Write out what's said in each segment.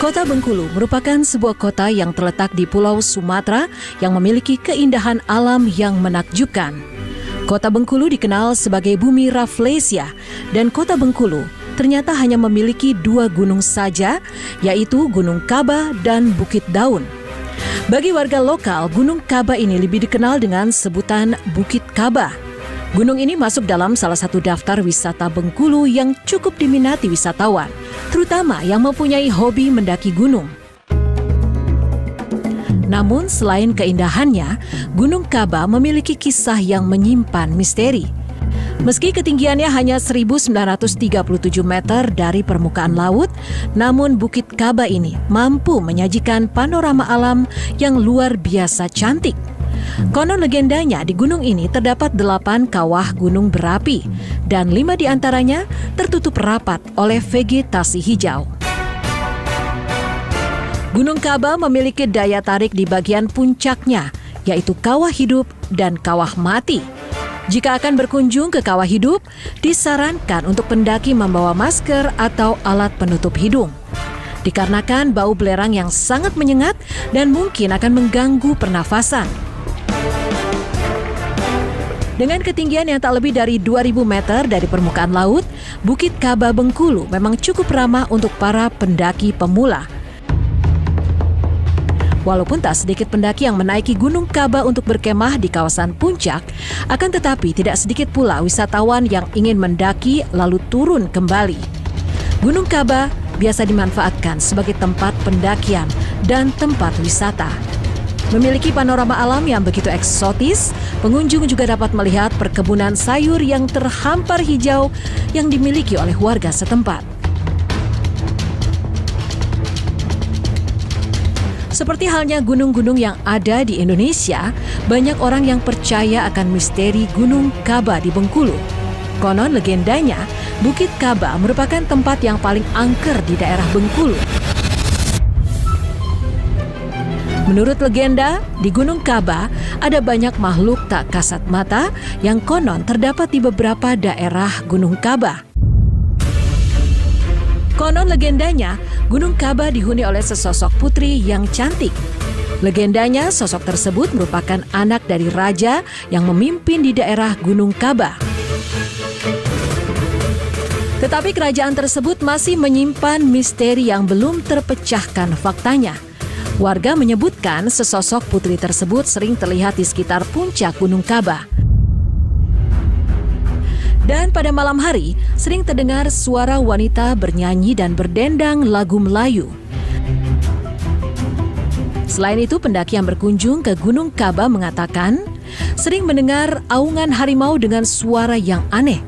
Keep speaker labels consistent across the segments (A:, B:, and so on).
A: Kota Bengkulu merupakan sebuah kota yang terletak di Pulau Sumatera yang memiliki keindahan alam yang menakjubkan. Kota Bengkulu dikenal sebagai bumi Rafflesia, dan Kota Bengkulu ternyata hanya memiliki 2 gunung saja, yaitu Gunung Kaba dan Bukit Daun. Bagi warga lokal, Gunung Kaba ini lebih dikenal dengan sebutan Bukit Kaba. Gunung ini masuk dalam salah satu daftar wisata Bengkulu yang cukup diminati wisatawan, terutama yang mempunyai hobi mendaki gunung. Namun selain keindahannya, Gunung Kaba memiliki kisah yang menyimpan misteri. Meski ketinggiannya hanya 1937 meter dari permukaan laut, namun Bukit Kaba ini mampu menyajikan panorama alam yang luar biasa cantik. Konon legendanya di gunung ini terdapat 8 kawah gunung berapi, dan 5 diantaranya tertutup rapat oleh vegetasi hijau. Gunung Kaba memiliki daya tarik di bagian puncaknya, yaitu kawah hidup dan kawah mati. Jika akan berkunjung ke kawah hidup, disarankan untuk pendaki membawa masker atau alat penutup hidung, dikarenakan bau belerang yang sangat menyengat dan mungkin akan mengganggu pernafasan. Dengan ketinggian yang tak lebih dari 2.000 meter dari permukaan laut, Bukit Kaba Bengkulu memang cukup ramah untuk para pendaki pemula. Walaupun tak sedikit pendaki yang menaiki Gunung Kaba untuk berkemah di kawasan puncak, akan tetapi tidak sedikit pula wisatawan yang ingin mendaki lalu turun kembali. Gunung Kaba biasa dimanfaatkan sebagai tempat pendakian dan tempat wisata. Memiliki panorama alam yang begitu eksotis, pengunjung juga dapat melihat perkebunan sayur yang terhampar hijau yang dimiliki oleh warga setempat. Seperti halnya gunung-gunung yang ada di Indonesia, banyak orang yang percaya akan misteri Gunung Kaba di Bengkulu. Konon legendanya, Bukit Kaba merupakan tempat yang paling angker di daerah Bengkulu. Menurut legenda, di Gunung Kaba ada banyak makhluk tak kasat mata yang konon terdapat di beberapa daerah Gunung Kaba. Konon legendanya, Gunung Kaba dihuni oleh sesosok putri yang cantik. Legendanya, sosok tersebut merupakan anak dari raja yang memimpin di daerah Gunung Kaba. Tetapi kerajaan tersebut masih menyimpan misteri yang belum terpecahkan faktanya. Warga menyebutkan sesosok putri tersebut sering terlihat di sekitar puncak Gunung Kaba. Dan pada malam hari, sering terdengar suara wanita bernyanyi dan berdendang lagu Melayu. Selain itu, pendaki yang berkunjung ke Gunung Kaba mengatakan sering mendengar aungan harimau dengan suara yang aneh.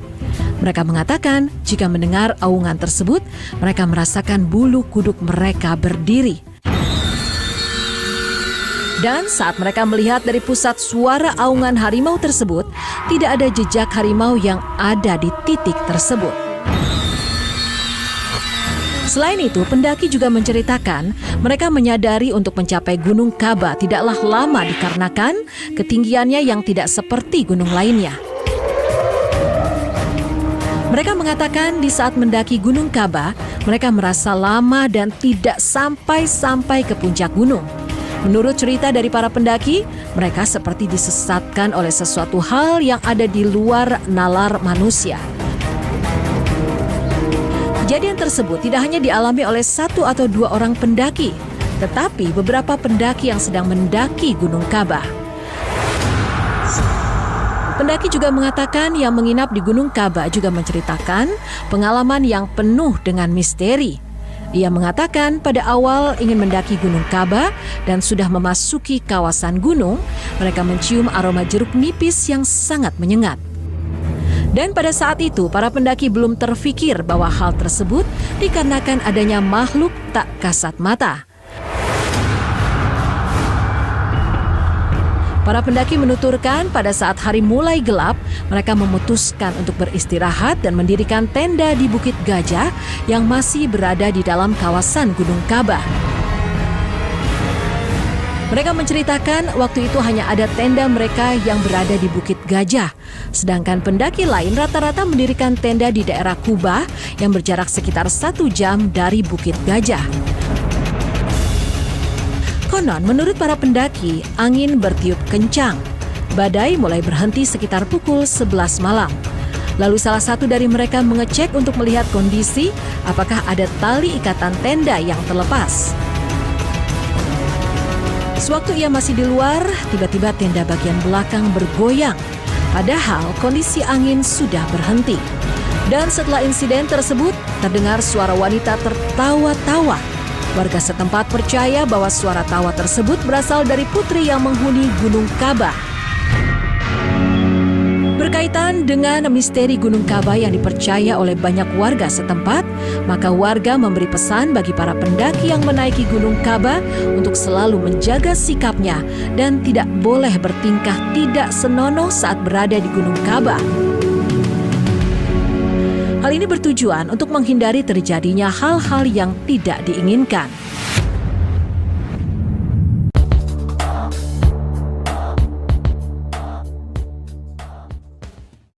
A: Mereka mengatakan jika mendengar aungan tersebut, mereka merasakan bulu kuduk mereka berdiri. Dan saat mereka melihat dari pusat suara aungan harimau tersebut, tidak ada jejak harimau yang ada di titik tersebut. Selain itu, pendaki juga menceritakan mereka menyadari untuk mencapai Gunung Kaba tidaklah lama dikarenakan ketinggiannya yang tidak seperti gunung lainnya. Mereka mengatakan di saat mendaki Gunung Kaba, mereka merasa lama dan tidak sampai ke puncak gunung. Menurut cerita dari para pendaki, mereka seperti disesatkan oleh sesuatu hal yang ada di luar nalar manusia. Kejadian tersebut tidak hanya dialami oleh 1 atau 2 orang pendaki, tetapi beberapa pendaki yang sedang mendaki Gunung Kaba. Pendaki juga mengatakan yang menginap di Gunung Kaba juga menceritakan pengalaman yang penuh dengan misteri. Ia mengatakan pada awal ingin mendaki Gunung Kaba dan sudah memasuki kawasan gunung, mereka mencium aroma jeruk nipis yang sangat menyengat. Dan pada saat itu, para pendaki belum terfikir bahwa hal tersebut dikarenakan adanya makhluk tak kasat mata. Para pendaki menuturkan pada saat hari mulai gelap, mereka memutuskan untuk beristirahat dan mendirikan tenda di Bukit Gajah yang masih berada di dalam kawasan Gunung Kaba. Mereka menceritakan waktu itu hanya ada tenda mereka yang berada di Bukit Gajah, sedangkan pendaki lain rata-rata mendirikan tenda di daerah Kubah yang berjarak sekitar 1 jam dari Bukit Gajah. Konon, menurut para pendaki, angin bertiup kencang. Badai mulai berhenti sekitar pukul 11 malam. Lalu salah satu dari mereka mengecek untuk melihat kondisi apakah ada tali ikatan tenda yang terlepas. Sewaktu ia masih di luar, tiba-tiba tenda bagian belakang bergoyang. Padahal kondisi angin sudah berhenti. Dan setelah insiden tersebut, terdengar suara wanita tertawa-tawa. Warga setempat percaya bahwa suara tawa tersebut berasal dari putri yang menghuni Gunung Kaba. Berkaitan dengan misteri Gunung Kaba yang dipercaya oleh banyak warga setempat, maka warga memberi pesan bagi para pendaki yang menaiki Gunung Kaba untuk selalu menjaga sikapnya dan tidak boleh bertingkah tidak senonoh saat berada di Gunung Kaba. Hal ini bertujuan untuk menghindari terjadinya hal-hal yang tidak diinginkan.